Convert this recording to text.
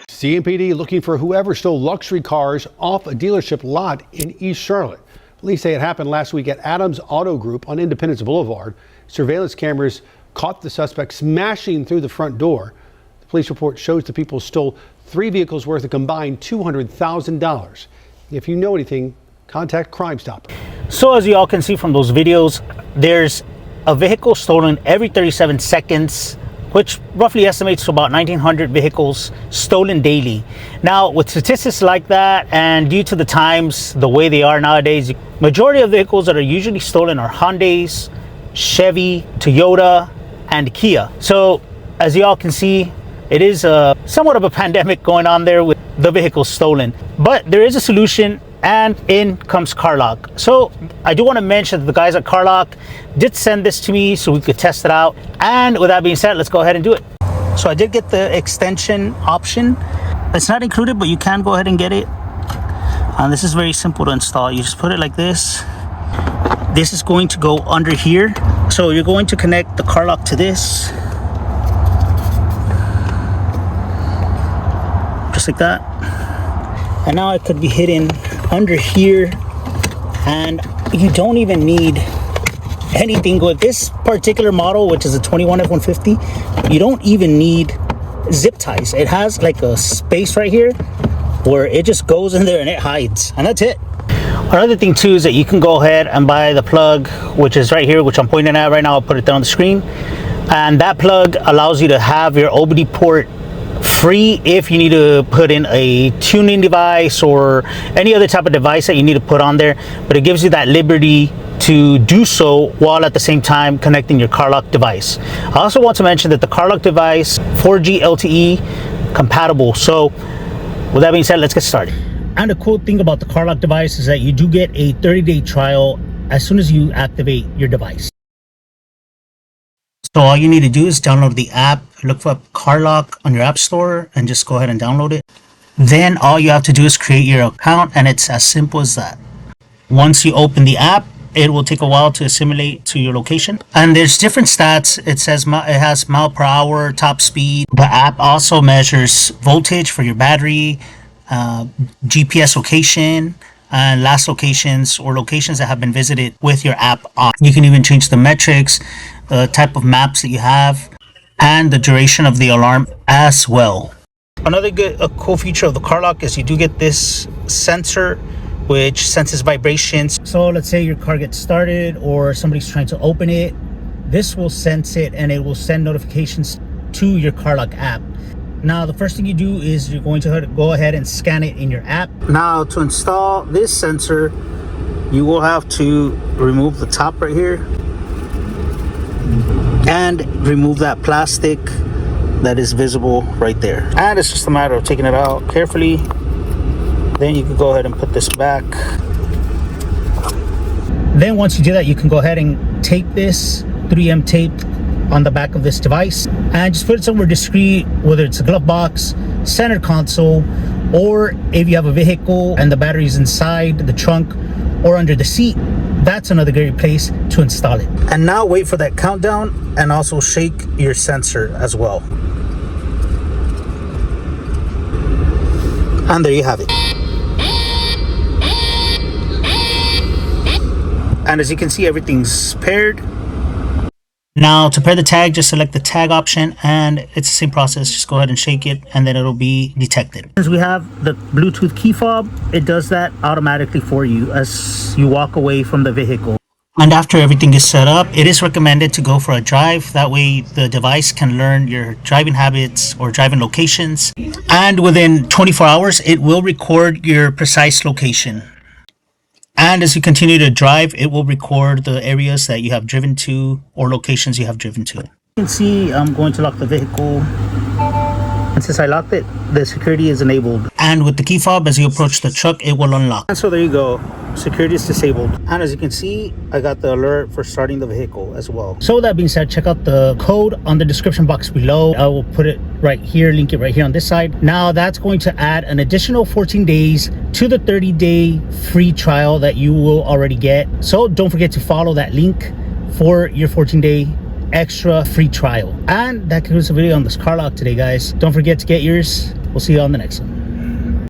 CMPD looking for whoever stole luxury cars off a dealership lot in East Charlotte. Police say it happened last week at Adams Auto Group on Independence Boulevard. Surveillance cameras caught the suspect smashing through the front door. The police report shows the people stole 3 vehicles worth a combined $200,000. If you know anything, contact Crime Stopper. So as you all can see from those videos, there's a vehicle stolen every 37 seconds, which roughly estimates to about 1,900 vehicles stolen daily. Now, with statistics like that, and due to the times, the way they are nowadays, majority of vehicles that are usually stolen are Hyundais, Chevy, Toyota, and Kia. So, as you all can see, it is somewhat of a pandemic going on there with the vehicles stolen. But there is a solution, and in comes CarLock. So I do want to mention that the guys at CarLock did send this to me so we could test it out. And with that being said, let's go ahead and do it. So I did get the extension option. It's not included, but you can go ahead and get it. And this is very simple to install. You just put it like this. This is going to go under here. So you're going to connect the CarLock to this. Just like that. And now it could be hidden under here, and you don't even need anything with this particular model, which is a 21 F-150. You don't even need zip ties. It has like a space right here where it just goes in there and it hides, and that's it. Another thing too is that you can go ahead and buy the plug, which is right here, which I'm pointing at right now. I'll put it down on the screen, and that plug allows you to have your OBD port free if you need to put in a tuning device or any other type of device that you need to put on there, but it gives you that liberty to do so while at the same time connecting your CarLock device. I also want to mention that the CarLock device 4G LTE compatible. So with that being said, let's get started. And the cool thing about the CarLock device is that you do get a 30-day trial as soon as you activate your device. So all you need to do is download the app, look for CarLock on your app store, and just go ahead and download it. Then all you have to do is create your account, and it's as simple as that. Once you open the app, it will take a while to assimilate to your location. And there's different stats. It says it has mile per hour, top speed. The app also measures voltage for your battery, GPS location, and last locations or locations that have been visited with your app on. You can even change the metrics, the type of maps that you have, and the duration of the alarm as well. Another cool feature of the CarLock is you do get this sensor which senses vibrations. So let's say your car gets started or somebody's trying to open it, this will sense it and it will send notifications to your CarLock app. Now the first thing you do is you're going to go ahead and scan it in your app. Now to install this sensor, you will have to remove the top right here and remove that plastic that is visible right there. And it's just a matter of taking it out carefully. Then you can go ahead and put this back. Then once you do that, you can go ahead and tape this 3M tape on the back of this device and just put it somewhere discreet, whether it's a glove box, center console, or if you have a vehicle and the battery's inside the trunk or under the seat, that's another great place to install it. And now wait for that countdown and also shake your sensor as well. And there you have it. And as you can see, everything's paired. Now to pair the tag, just select the tag option and it's the same process. Just go ahead and shake it and then it'll be detected. As we have the Bluetooth key fob, it does that automatically for you as you walk away from the vehicle. And after everything is set up, it is recommended to go for a drive. That way the device can learn your driving habits or driving locations. And within 24 hours, it will record your precise location. And as you continue to drive, it will record the areas that you have driven to or locations you have driven to. You can see I'm going to lock the vehicle. And since I locked it, the security is enabled. And with the key fob, as you approach the truck, it will unlock. And so there you go. Security is disabled. And as you can see, I got the alert for starting the vehicle as well. So with that being said, check out the code on the description box below. I will put it right here, link it right here on this side. Now that's going to add an additional 14 days to the 30-day free trial that you will already get. So don't forget to follow that link for your 14-day extra free trial. And that concludes the video on this CarLock today, guys. Don't forget to get yours. We'll see you on the next one.